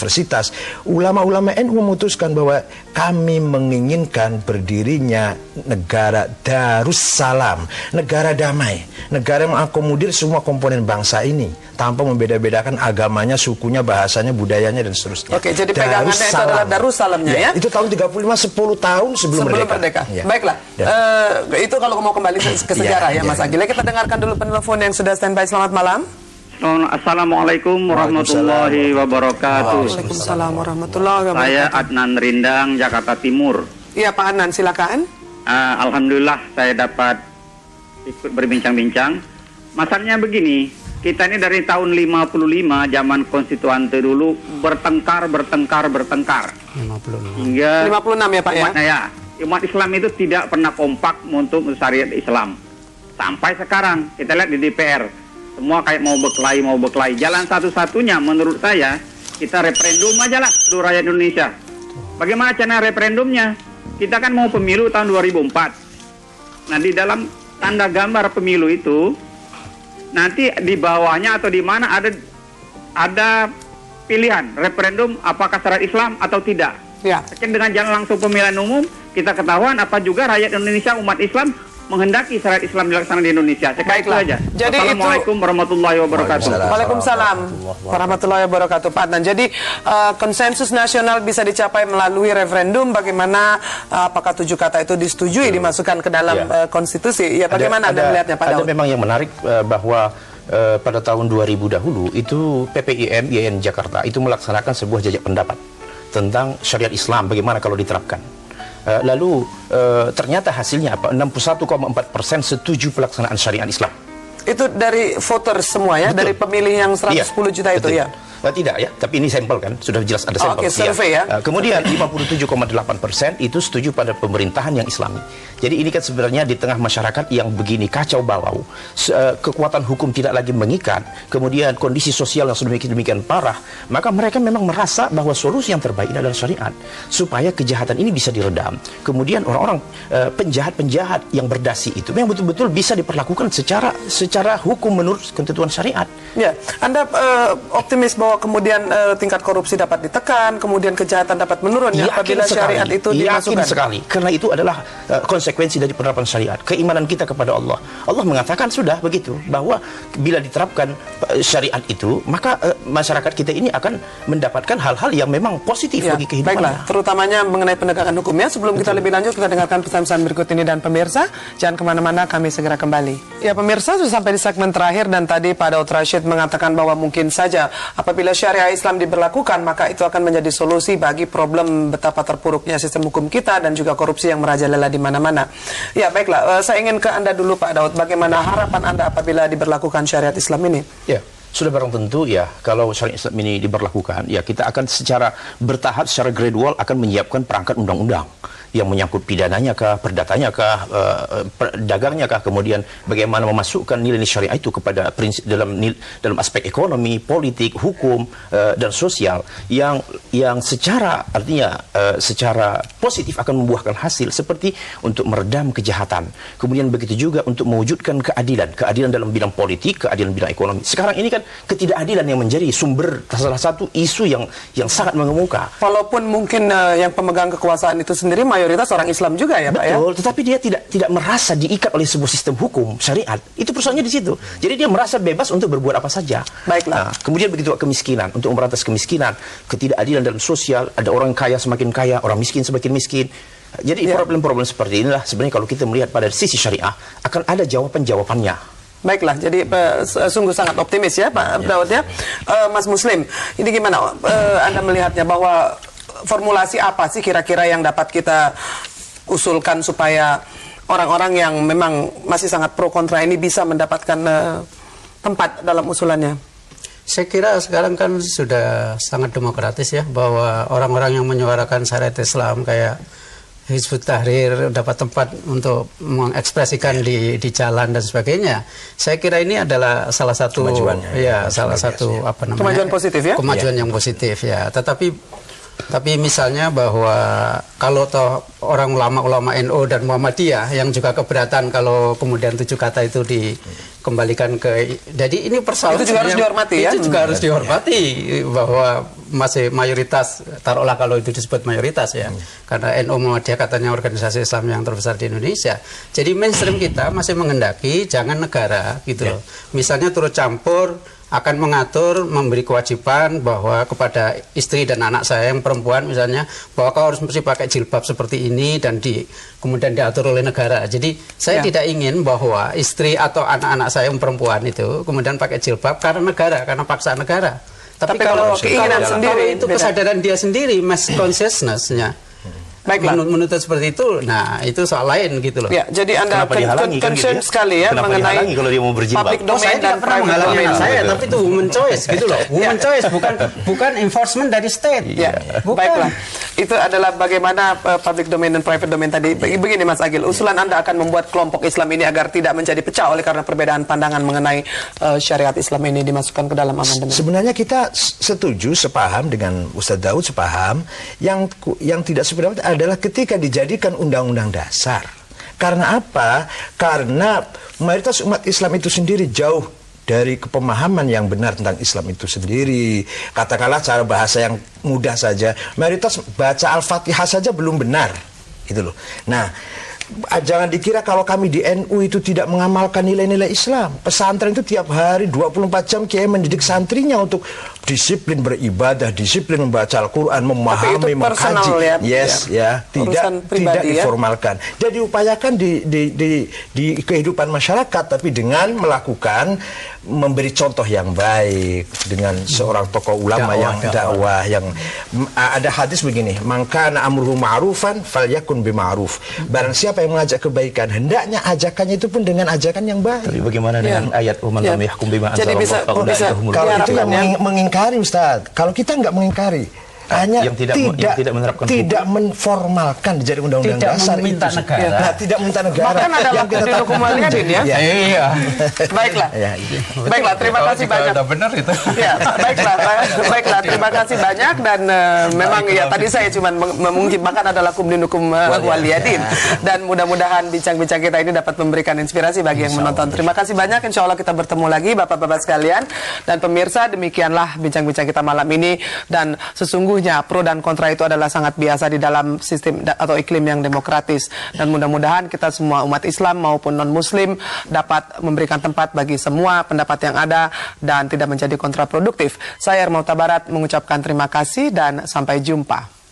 universitas, ulama-ulama NU memutuskan bahwa kami menginginkan berdirinya negara Darussalam, negara damai, negara yang mengakomodir semua komponen bangsa ini tanpa membeda-bedakan agamanya, sukunya, bahasanya, budayanya, dan seterusnya. Oke, jadi pegangannya itu adalah Darussalamnya ya? Itu tahun 35, 10 tahun sebelum merdeka. Ya. Baiklah, itu kalau mau kembali ke sejarah ya Mas Agil. Kita dengarkan dulu penelpon yang sudah standby. Selamat malam. Assalamualaikum warahmatullahi wabarakatuh. Waalaikumsalam warahmatullahi wabarakatuh. Saya Adnan Rindang, Jakarta Timur. Iya Pak Adnan, silakan. Alhamdulillah saya dapat ikut berbincang-bincang. Masalahnya begini, kita ini dari tahun 55 zaman konstituante dulu bertengkar. 56. Hingga 56 ya Pak ya? Umat Islam itu tidak pernah kompak untuk syariat Islam. Sampai sekarang kita lihat di DPR, semua kayak mau berkelahi. Jalan satu-satunya menurut saya, kita referendum aja lah seluruh rakyat Indonesia. Bagaimana cara referendumnya? Kita kan mau pemilu tahun 2004. Nah, di dalam tanda gambar pemilu itu, nanti di bawahnya atau di mana ada pilihan referendum apakah syariat Islam atau tidak. Ya. Dengan jalan langsung pemilihan umum, kita ketahuan apa juga rakyat Indonesia, umat Islam menghendaki syariat Islam dilaksanakan di Indonesia. Baiklah. Aja. Jadi Assalamualaikum warahmatullahi wabarakatuh. Waalaikumsalam warahmatullahi wabarakatuh Pak Adnan. Jadi konsensus nasional bisa dicapai melalui referendum. Bagaimana apakah 7 kata itu disetujui dimasukkan ke dalam konstitusi? Ya, bagaimana Anda melihatnya Pak Daud? Ada memang yang menarik bahwa pada tahun 2000 dahulu itu PPIM YN Jakarta itu melaksanakan sebuah jajak pendapat tentang syariat Islam, bagaimana kalau diterapkan. Lalu ternyata hasilnya apa? 61,4% setuju pelaksanaan syariat Islam. Itu dari voter semua ya? Betul. Dari pemilih yang 110 juta itu ya? Tidak ya, tapi ini sampel kan, sudah jelas ada sampel. Survei ya. Kemudian 57,8% itu setuju pada pemerintahan yang Islami. Jadi ini kan sebenarnya di tengah masyarakat yang begini kacau balau, kekuatan hukum tidak lagi mengikat, kemudian kondisi sosial yang sedemikian parah, maka mereka memang merasa bahwa solusi yang terbaik adalah syariat, supaya kejahatan ini bisa diredam. Kemudian orang-orang penjahat-penjahat yang berdasi itu memang betul-betul bisa diperlakukan secara hukum menurut ketentuan syariat. Ya, Anda optimis bahwa kemudian tingkat korupsi dapat ditekan, kemudian kejahatan dapat menurun ya apabila syariat itu dimasukkan. Yakin sekali, karena itu adalah konsekuensi dari penerapan syariat. Keimanan kita kepada Allah. Allah mengatakan sudah begitu, bahwa bila diterapkan syariat itu, maka masyarakat kita ini akan mendapatkan hal-hal yang memang positif bagi kehidupan. Baiklah, terutamanya mengenai penegakan hukumnya. Sebelum kita lebih lanjut, kita dengarkan pesan-pesan berikut ini. Dan pemirsa, jangan kemana-mana, kami segera kembali. Ya pemirsa, sudah sampai di segmen terakhir, dan tadi Pak Daud Rashid mengatakan bahwa mungkin saja apabila syariah Islam diberlakukan, maka itu akan menjadi solusi bagi problem betapa terpuruknya sistem hukum kita dan juga korupsi yang merajalela di mana-mana. Ya baiklah, saya ingin ke Anda dulu Pak Daud, bagaimana harapan Anda apabila diberlakukan syariat Islam ini? Ya, sudah barang tentu ya, kalau syariat Islam ini diberlakukan, ya kita akan secara bertahap, secara gradual akan menyiapkan perangkat undang-undang yang menyangkut pidananya kah, perdatanya kah, dagangnya kah, kemudian bagaimana memasukkan nilai-nilai syariah itu kepada prinsip dalam aspek ekonomi, politik, hukum, dan sosial yang secara artinya secara positif akan membuahkan hasil seperti untuk meredam kejahatan. Kemudian begitu juga untuk mewujudkan keadilan dalam bidang politik, keadilan bidang ekonomi. Sekarang ini kan ketidakadilan yang menjadi sumber salah satu isu yang sangat mengemuka. Walaupun mungkin yang pemegang kekuasaan itu sendiri mayoritas orang Islam juga ya Pak ya? Betul, tetapi dia tidak merasa diikat oleh sebuah sistem hukum syariat. Itu persoalannya di situ. Jadi dia merasa bebas untuk berbuat apa saja. Baiklah. Nah, kemudian begitu kemiskinan, untuk memberantas kemiskinan, ketidakadilan dalam sosial, ada orang kaya semakin kaya, orang miskin semakin miskin. Jadi problem-problem seperti inilah sebenarnya kalau kita melihat pada sisi syariah akan ada jawaban-jawabannya. Baiklah, jadi sungguh sangat optimis ya Pak Daud ya. Mas Muslim, ini gimana Anda melihatnya, bahwa formulasi apa sih kira-kira yang dapat kita usulkan supaya orang-orang yang memang masih sangat pro kontra ini bisa mendapatkan tempat dalam usulannya? Saya kira sekarang kan sudah sangat demokratis ya, bahwa orang-orang yang menyuarakan syariat Islam kayak Hizbut Tahrir dapat tempat untuk mengekspresikan di jalan dan sebagainya. Saya kira ini adalah salah satu kemajuan positif ya. Kemajuan yang positif ya. Tapi misalnya bahwa kalau toh orang ulama-ulama NU dan Muhammadiyah yang juga keberatan kalau kemudian 7 kata itu dikembalikan ke, jadi ini persoalan itu juga harus dihormati ya. Itu juga harus dihormati, bahwa masih mayoritas, taruhlah kalau itu disebut mayoritas ya, karena NU Muhammadiyah katanya organisasi Islam yang terbesar di Indonesia. Jadi mainstream kita masih menghendaki jangan negara gitu loh. Misalnya turut campur akan mengatur, memberi kewajiban bahwa kepada istri dan anak saya yang perempuan misalnya, bahwa kau harus mesti pakai jilbab seperti ini dan kemudian diatur oleh negara. Jadi saya tidak ingin bahwa istri atau anak-anak saya yang perempuan itu kemudian pakai jilbab karena negara, karena paksa negara. Tapi kalau keinginan sendiri, itu kesadaran dia sendiri, mass consciousness-nya. Baiklah. Menuntut seperti itu, nah itu soal lain gitu loh. Ya, jadi Anda concern gitu ya? sekali ya Kenapa mengenai dihalangi kalau dia mau berjilbab? public domain dan private domain. Saya, tapi itu woman choice gitu loh. Woman choice bukan enforcement dari state. Ya, bukan. baiklah. Itu adalah bagaimana public domain dan private domain tadi. Begini Mas Agil, usulan Anda akan membuat kelompok Islam ini agar tidak menjadi pecah oleh karena perbedaan pandangan mengenai syariat Islam ini dimasukkan ke dalam amandemen. Sebenarnya kita setuju, sepaham dengan Ustadz Daud, sepaham. Yang tidak sependapat adalah ketika dijadikan undang-undang dasar. Karena apa? Karena mayoritas umat Islam itu sendiri jauh dari kepemahaman yang benar tentang Islam itu sendiri. Katakanlah cara bahasa yang mudah saja, mayoritas baca Al-Fatihah saja belum benar. Gitu loh. Nah, jangan dikira kalau kami di NU itu tidak mengamalkan nilai-nilai Islam. Pesantren itu tiap hari 24 jam kiai mendidik santrinya untuk disiplin beribadah, disiplin membaca Al-Quran, memahami, mengkaji. Tidak diformalkan. Jadi upayakan di kehidupan masyarakat, tapi dengan melakukan, memberi contoh yang baik dengan seorang tokoh ulama dakwah yang ada hadis begini, mangkana amruhu ma'rufan falyakun bima'ruf. Barang siapa yang mengajak kebaikan, hendaknya ajakannya itu pun dengan ajakan yang baik. Tapi bagaimana dengan ayat "Waman lam yahkum bima anzalallah fa ulaika humul kalau kafirun"? itu yang mengingkari, Ustaz. Kalau kita nggak mengingkari, hanya yang tidak menerapkan tidak menformalkan jadi undang-undang dasar meminta itu. negara. Nah, tidak meminta negara. Bahkan ada yang kita didukung waliyadin ya. Iya. Baiklah. Baiklah, terima kasih banyak. Benar itu. Ya, baiklah, terima kasih banyak dan memang ya tadi saya cuma mungkin bahkan ada lakum dinukum waliyadin dan mudah-mudahan bincang-bincang kita ini dapat memberikan inspirasi bagi yang menonton. Terima kasih banyak. Insya Allah kita bertemu lagi Bapak-bapak sekalian dan pemirsa. Demikianlah bincang-bincang kita malam ini dan sesungguhnya pro dan kontra itu adalah sangat biasa di dalam sistem atau iklim yang demokratis dan mudah-mudahan kita semua umat Islam maupun non-Muslim dapat memberikan tempat bagi semua pendapat yang ada dan tidak menjadi kontraproduktif. Saya Hermawan Tabarat mengucapkan terima kasih dan sampai jumpa.